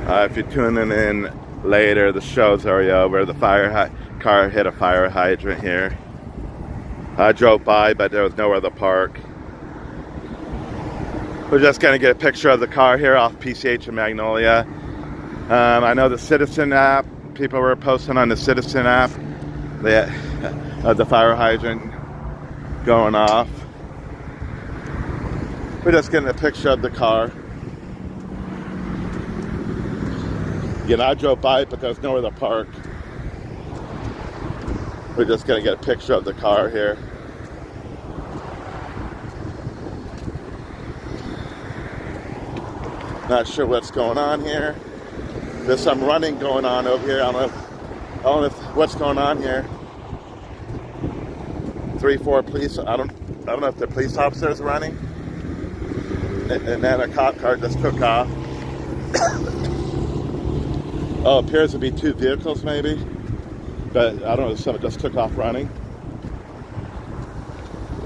If you're tuning in later, the show's already over. The car hit a fire hydrant here. I drove by, but there was nowhere to park. We're just going to get a picture of the car here off pch and Magnolia. I know the Citizen app, people were posting on the Citizen app the fire hydrant going off. We're just getting a picture of the car. Again, I drove by it, but there's nowhere to park. We're just going to get a picture of the car here. Not sure what's going on here. There's some running going on over here. I don't know what's going on here. 3-4 police. I don't know if the police officers are running. And then a cop car just took off. Oh, appears to be 2 vehicles maybe. But I don't know if someone just took off running.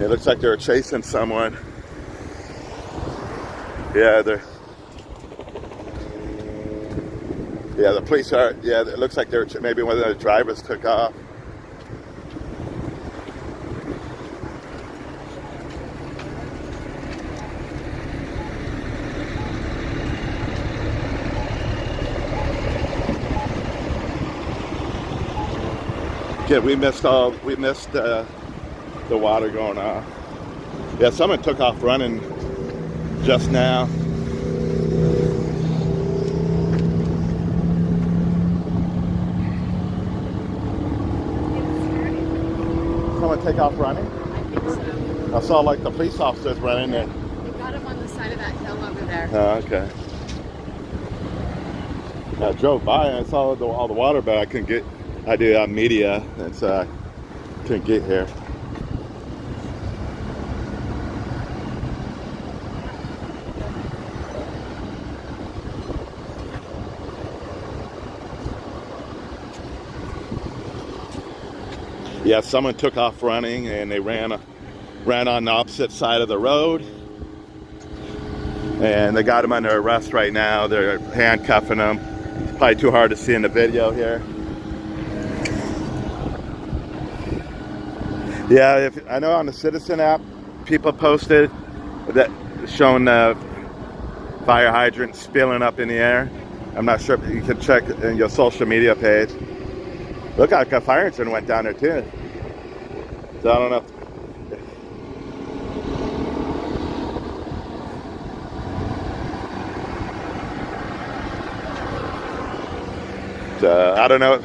It looks like they were chasing someone. Yeah, the police are, it looks like they're, maybe one of the drivers took off. Yeah, we missed the water going off. Yeah, someone took off running just now. Someone take off running? I think so. I saw like the police officers running there. They got him on the side of that hill over there. Oh, okay. I drove by and I saw all the water, but I couldn't get. I do media, and so I couldn't get here. Yeah, someone took off running and they ran on the opposite side of the road. And they got him under arrest right now. They're handcuffing him. It's probably too hard to see in the video here. Yeah, I know on the Citizen app, people posted that showing the fire hydrant spilling up in the air. I'm not sure, you can check in your social media page. Look like a fire hydrant went down there too. So I don't know. I don't know.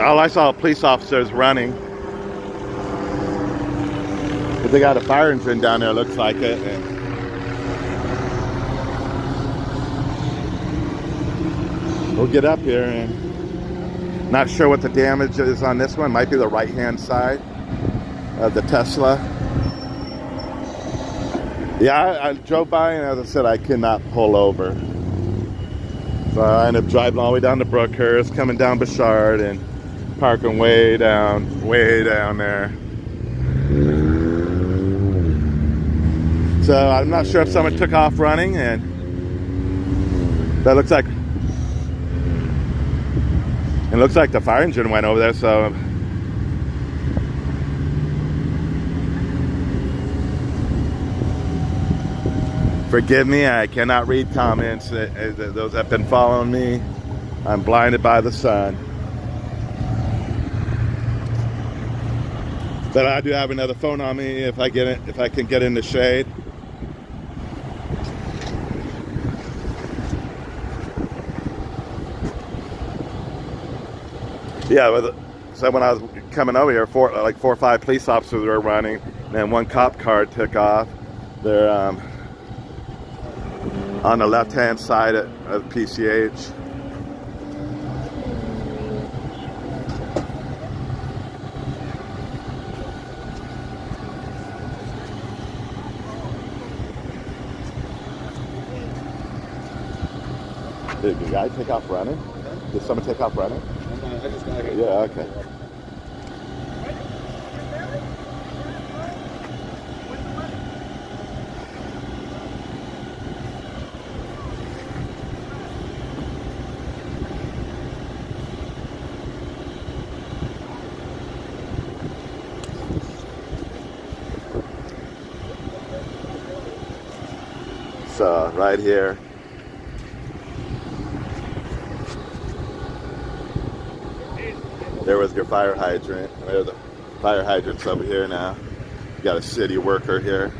All I saw police officers running. But they got a fire engine down there, looks like it. And we'll get up here and not sure what the damage is on this one. Might be the right-hand side of the Tesla. Yeah, I drove by and as I said, I could not pull over. So I ended up driving all the way down to Brookhurst, coming down Bouchard and parking way down there. So I'm not sure if someone took off running, and that looks like the fire engine went over there. So forgive me, I cannot read comments. Those that have been following me, I'm blinded by the sun. But I do have another phone on me if I can get in the shade. Yeah, so when I was coming over here, 4 or 5 police officers were running, and then one cop car took off. They're on the left-hand side of PCH. Did the guy take off running? Did someone take off running? I just got here. Yeah, okay. So right here. There was your fire hydrant. There's the fire hydrant's over here now. You got a city worker here.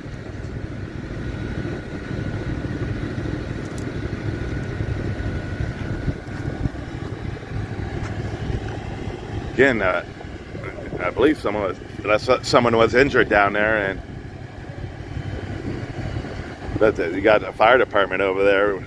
Again, I believe someone was injured down there, and but you got a fire department over there.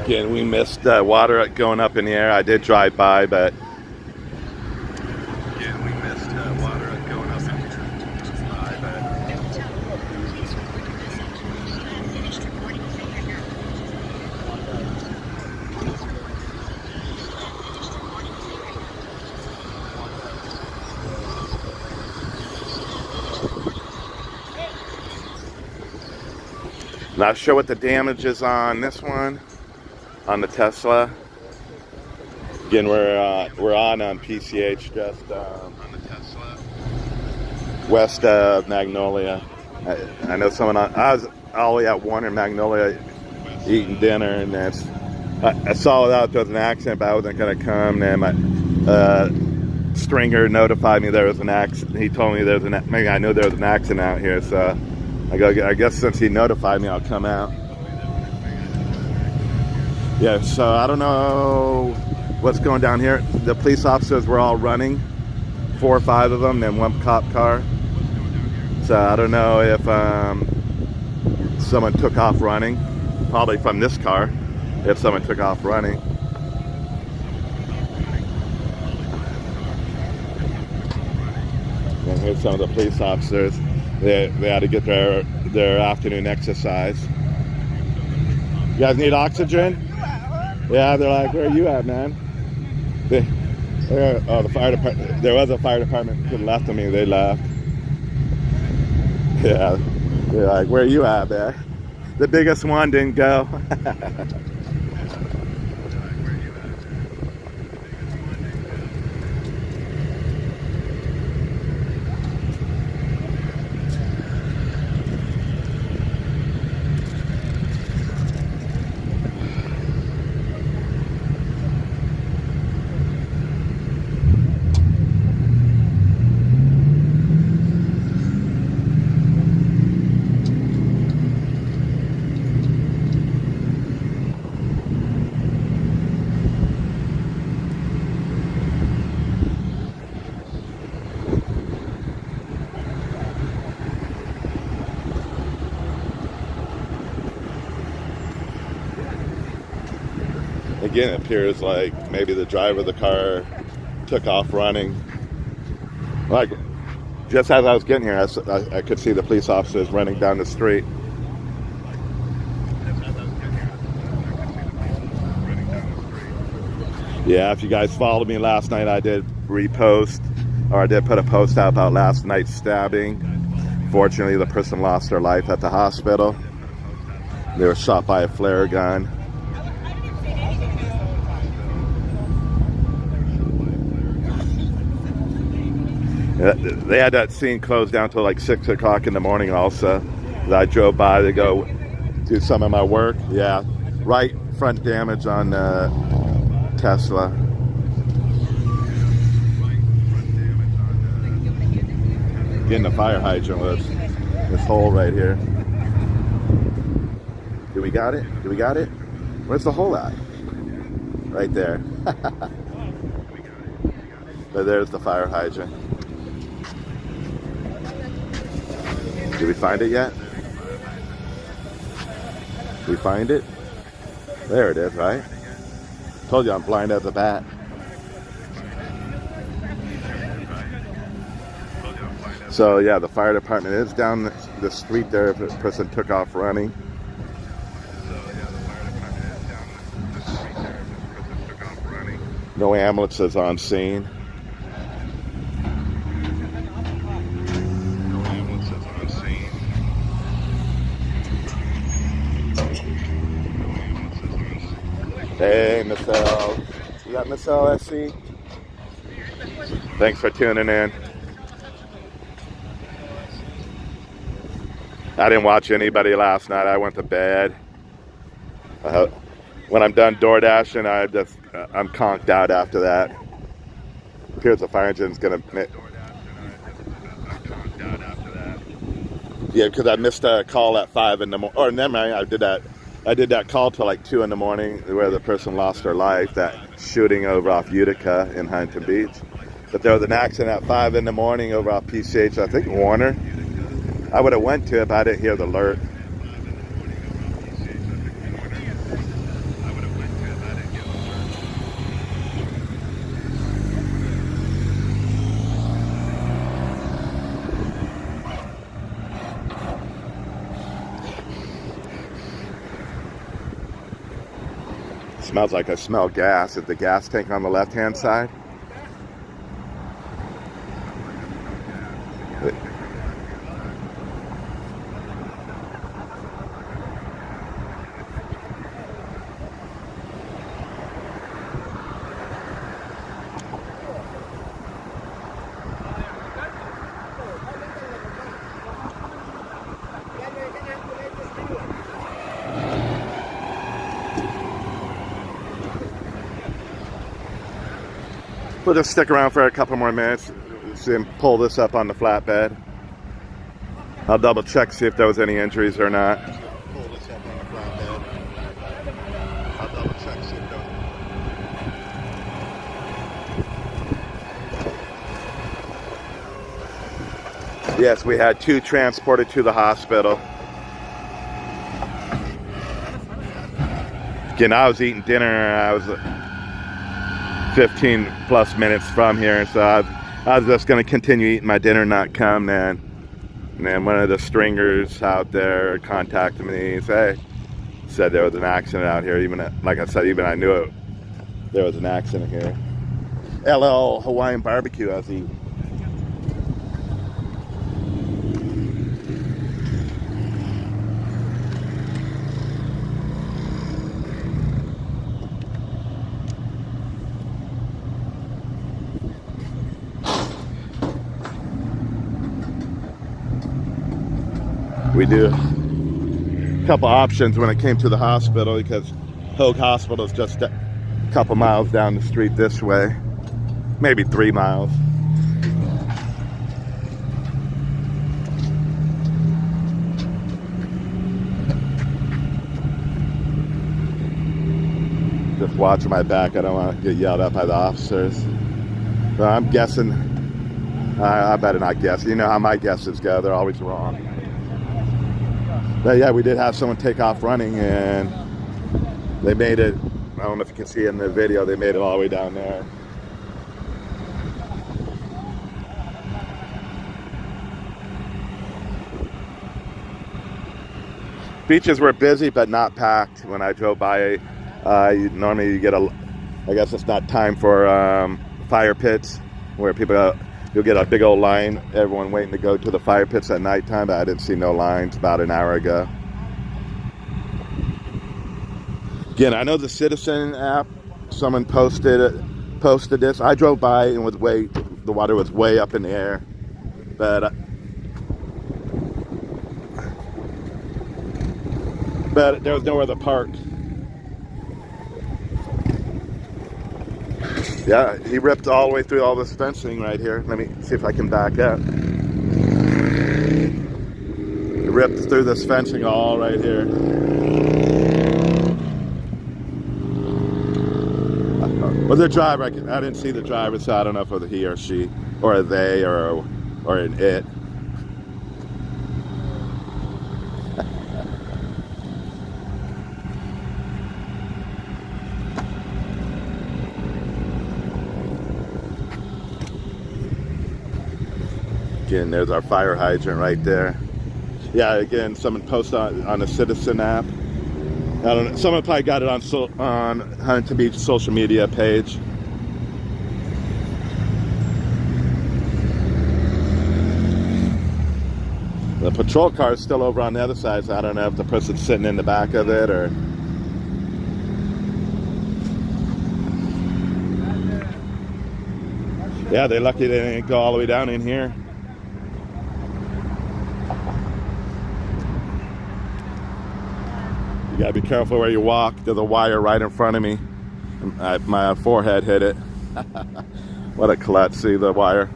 Again, we missed water going up in the air. I did drive by, but again, we missed water going up in the air. Not sure what the damage is on this one. On the Tesla. Again, we're on pch, just on the Tesla, west of Magnolia. I know someone. I was all the way at One in Magnolia eating dinner, and I saw it out there was an accident, but I wasn't going to come. And my stringer notified me there was an accident. He told me maybe I knew there was an accident out here, so I guess since he notified me, I'll come out. Yeah, so I don't know what's going down here. The police officers were all running, 4 or 5 of them, and 1 cop car. So I don't know if someone took off running, probably from this car, if someone took off running. And here's some of the police officers. They had to get their afternoon exercise. You guys need oxygen? Yeah, they're like, where are you at, man? The fire department. There was a fire department to the left of me. They left. Yeah, they're like, where are you at, man? The biggest one didn't go. Again, it appears like maybe the driver of the car took off running. Like, just as I was getting here, I could see the police officers running down the street. Yeah, if you guys followed me last night, I did repost, or I did put a post out about last night's stabbing. Fortunately, the person lost their life at the hospital. They were shot by a flare gun. They had that scene closed down till like 6 o'clock in the morning also. I drove by to go do some of my work. Yeah, right front damage on Tesla. Getting the fire hydrant was this hole right here. Do we got it? Do we got it? Where's the hole at? Right there. But there's the fire hydrant. Did we find it yet? Did we find it? There it is, right? Told you I'm blind as a bat. So yeah, the fire department is down the street there if a person took off running. So yeah, the fire department is down the street there if a person took off running. No ambulances on scene. No ambulances on scene. Hey, Miss L. You got Miss L, SC? Thanks for tuning in. I didn't watch anybody last night. I went to bed. When I'm done door dashing, I'm conked out after that. Appears the fire engine's gonna. Yeah, because I missed a call at 5 in the morning. Or never mind, I did that call till like 2 in the morning where the person lost their life. That shooting over off Utica in Huntington Beach. But there was an accident at 5 in the morning over off pch, I think Warner. I would have went to it, but I didn't hear the alert. Smells like I smell gas. Is the gas tank on the left-hand side? We'll just stick around for a couple more minutes, see him pull this up on the flatbed. I'll double check, see if there was any injuries or not. Pull this up on the flatbed. I'll double check, see if there was... Yes, we had 2 transported to the hospital. Again, I was eating dinner. I was 15 plus minutes from here, so I was just going to continue eating my dinner, not come, and then one of the stringers out there contacted me and said there was an accident out here. Even like I said, even I knew there was an accident here. LL Hawaiian barbecue I was eating. We do a couple options when it came to the hospital because Hoag Hospital is just a couple miles down the street this way, maybe 3 miles. Just watching my back. I don't want to get yelled at by the officers. So I'm guessing. I better not guess. You know how my guesses go. They're always wrong. But yeah, we did have someone take off running, and they made it. I don't know if you can see in the video, they made it all the way down there. Beaches were busy, but not packed. When I drove by, normally you get I guess it's not time for fire pits, where you'll get a big old line, everyone waiting to go to the fire pits at nighttime, but I didn't see no lines about an hour ago. Again, I know the Citizen app, someone posted this. I drove by and the water was way up in the air, but there was nowhere to park. Yeah, he ripped all the way through all this fencing right here. Let me see if I can back up. He ripped through this fencing all right here. Well, the driver, I didn't see the driver, so I don't know if it was he or she, or a they, or an it. Again, there's our fire hydrant right there. Yeah, again, someone posted on the Citizen app. I don't know. Someone probably got it on Huntington Beach social media page. The patrol car is still over on the other side, so I don't know if the person's sitting in the back of it or... Yeah, they're lucky they didn't go all the way down in here. You gotta be careful where you walk. There's a wire right in front of me. My forehead hit it. What a klutz, see the wire.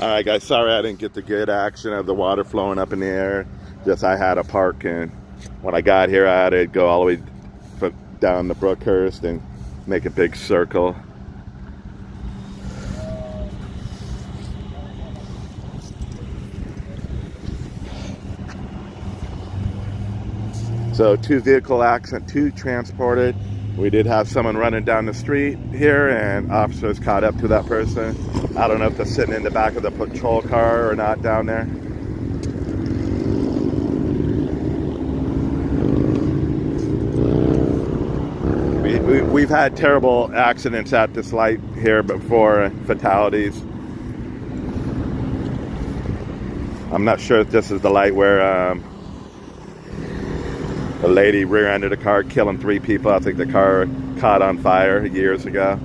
Alright guys, sorry I didn't get the good action of the water flowing up in the air. Just I had to park, and when I got here I had to go all the way down the Brookhurst and make a big circle. So 2 vehicle accident, 2 transported. We did have someone running down the street here, and officers caught up to that person. I don't know if they're sitting in the back of the patrol car or not down there. We've had terrible accidents at this light here before, fatalities. I'm not sure if this is the light where a lady rear-ended a car, killing 3 people. I think the car caught on fire years ago.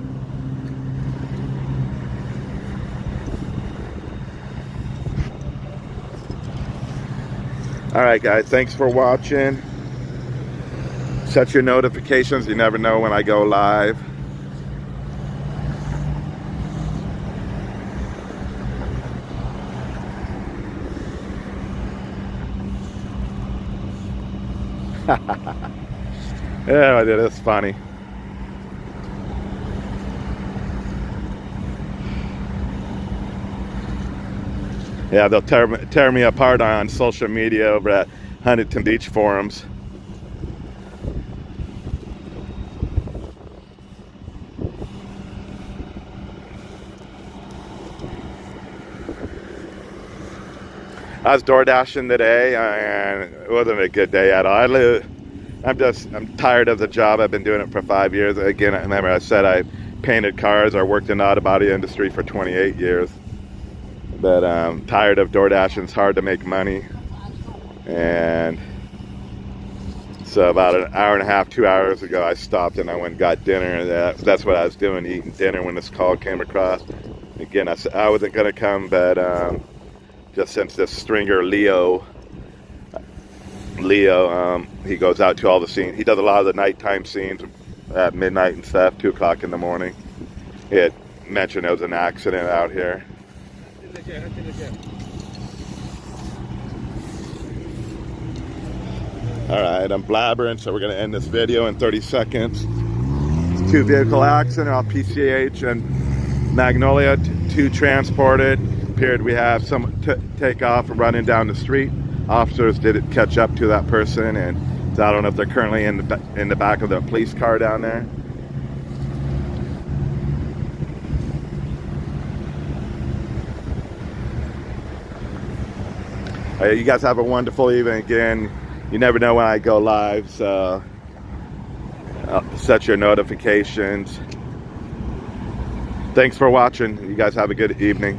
Alright guys, thanks for watching. Set your notifications. You never know when I go live. Yeah, it is funny. Yeah, they'll tear me apart on social media over at Huntington Beach forums. I was door dashing today, and it wasn't a good day at all. I'm tired of the job. I've been doing it for 5 years. Again, I remember I said I painted cars. I worked in the auto body industry for 28 years. But I'm tired of door dashing. It's hard to make money. And so about an hour and a half, 2 hours ago, I stopped and I went and got dinner. That's what I was doing, eating dinner when this call came across. Again, I wasn't going to come, but just since this stringer Leo, he goes out to all the scenes. He does a lot of the nighttime scenes at midnight and stuff, 2 o'clock in the morning. He had mentioned there was an accident out here. Alright, I'm blabbering, so we're going to end this video in 30 seconds. 2 vehicle accident on PCH and Magnolia, 2 transported. Appeared we have some take off and running down the street. Officers did catch up to that person, and so I don't know if they're currently in the back of the police car down there. You guys have a wonderful evening. Again, you never know when I go live, so set your notifications. Thanks for watching. You guys have a good evening.